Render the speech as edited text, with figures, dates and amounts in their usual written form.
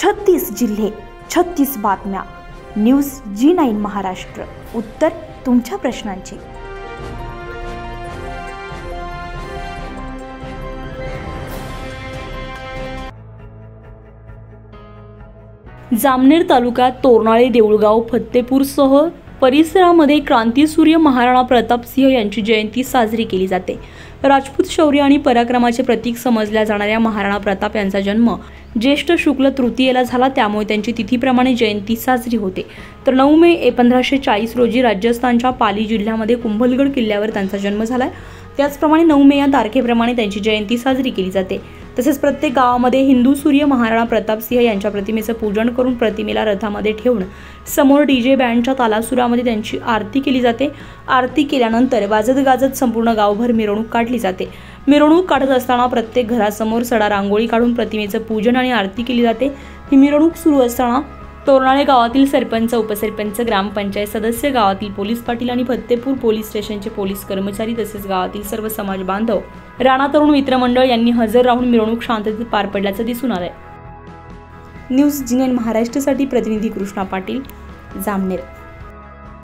36 जिल्हे, 36 बातम्या. News G9 Maharashtra. उत्तर तुमच्या प्रश्नांची. जामनेर तालुक्यात तोरणाळे, देऊळगाव, फत्तेपूरसह परिसरामध्ये क्रांतीसूर्य महाराणा प्रताप सिंह यांची जयंती साजरी केली जाते. राजपूत शौर्य आणि पराक्रमाचे प्रतीक समजल्या जाणाऱ्या महाराणा प्रताप यांचा जन्म ज्येष्ठ शुक्ल तृतीयेला झाला, त्यामुळे त्यांची तिथीप्रमाणे जयंती साजरी होते. तर 9 मे 1540 रोजी राजस्थानच्या पाली जिल्ह्यामध्ये कुंभलगड किल्ल्यावर त्यांचा जन्म झाला. त्याचप्रमाणे 9 मे या तारखेप्रमाणे त्यांची जयंती साजरी केली जाते. तसेच प्रत्येक गावामध्ये हिंदू सूर्य महाराणा प्रताप सिंह यांच्या प्रतिमेचं पूजन करून प्रतिमेला रथामध्ये ठेवून समोर DJ बँडच्या तालासुरामध्ये त्यांची आरती केली जाते. आरती केल्यानंतर वाजत गाजत संपूर्ण गावभर मिरवणूक काढली जाते. मिरवणूक काढत असताना प्रत्येक घरासमोर सडा रांगोळी काढून प्रतिमेचं पूजन आणि आरती केली जाते. ही मिरवणूक सुरू असताना तोरणाळे गावातील सरपंच, उपसरपंच, ग्रामपंचायत सदस्य, गावातील पोलीस पाटील आणि फत्तेपूर पोलीस स्टेशनचे पोलीस कर्मचारी तसेच गावातील सर्व समाज बांधव, राणा तरुण मित्रमंडळ यांनी हजर राहून मिरवणूक शांततेत पार पडल्याचं दिसून आलंय. न्यूज G9 महाराष्ट्रासाठी प्रतिनिधी कृष्णा पाटील, जामनेर.